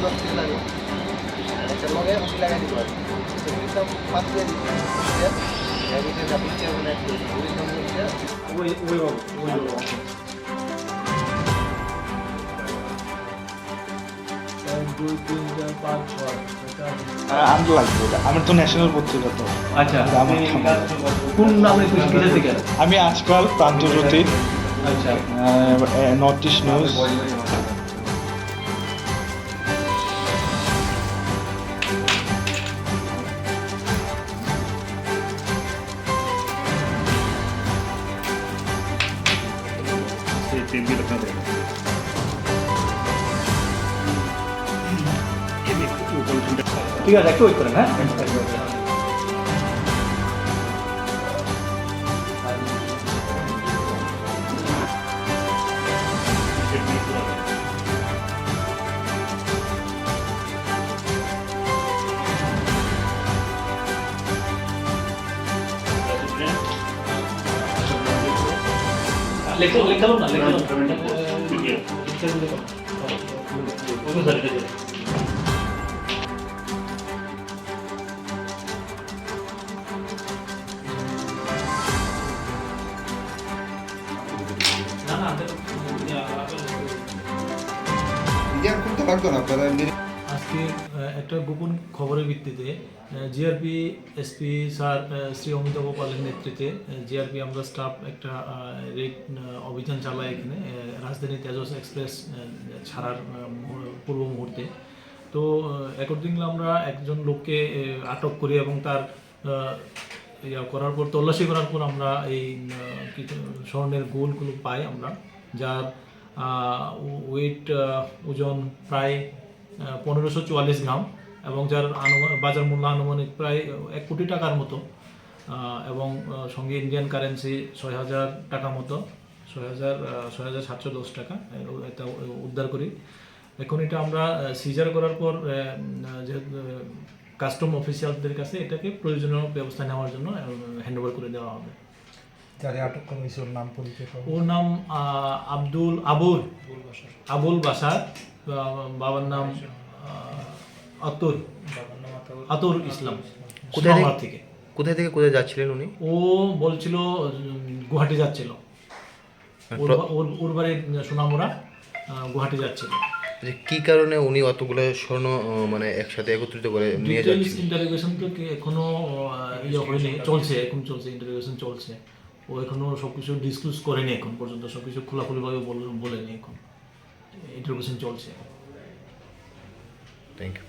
দশ থেকে লাগে একটা লগে আমি লাগাই দিতে পারি ওই দাম 5 দিয়ে দিচ্ছি এভিটে যা পিকচার মানে ওই দাম ওই আমি লাগবে আমার তো ন্যাশনাল পত্রিকা তো আচ্ছা আমার কোন নামে কিসে থেকে আমি আজকাল প্রান্তজ্যোতি আচ্ছা নর্থ ইস্ট নিউজ ঠিক আছে একটু ওয়েট করেন হ্যাঁ লেখো না আজকে একটা গোপন খবরের ভিত্তিতে GRP SP sir Shri Amitabh পালের নেতৃত্বে জিআরপি আমরা স্টাফ একটা রেড অভিযান চালাই এখানে রাজধানী তেজস এক্সপ্রেস ছাড়ার পূর্ব মুহূর্তে তো অ্যাকর্ডিংলি আমরা একজন লোককে আটক করি এবং তার করার পর তল্লাশি করার পর আমরা এই স্বর্ণের গোলগুলো পাই আমরা যার ওয়েট ওজন প্রায় 1544 গ্রাম এবং যার বাজার মূল্য আনুমানিক প্রায় 1 কোটি টাকার মতো এবং সঙ্গে ইন্ডিয়ান কারেন্সি 6000 টাকা মতো 6710 টাকা এটা উদ্ধার করি। এখন এটা আমরা সিজার করার পর যে কাস্টম অফিসিয়ালদের কাছে এটাকে প্রয়োজনীয় ব্যবস্থা নেওয়ার জন্য হ্যান্ডওভার করে দেওয়া হবে। যারা আটক করা হয়েছে ওর নাম পরিচয় ওর নাম আবুল বাসার বাবার নাম আতর ইসলাম। কোথায় থেকে কোথায় যাচ্ছিলেন উনি? ও বলছিল গুয়াহাটি যাচ্ছিল, ওর বাড়ি সোনামুড়া, গুয়াহাটি যাচ্ছিল। কি কারণে উনি অতগুলো স্বর্ণ মানে একসাথে একত্রিত করে নিয়ে যাচ্ছেন? ইন্টারোগেশন তো এখনো হয়নি, চলছে, এখন চলছে, ইন্টারোগেশন চলছে। ও এখনো সবকিছু ডিসক্লোজ করেনি, এখন পর্যন্ত সবকিছু খোলাখুলিভাবে বলেনি, এখন ইন্টারোগেশন চলছে। Thank you.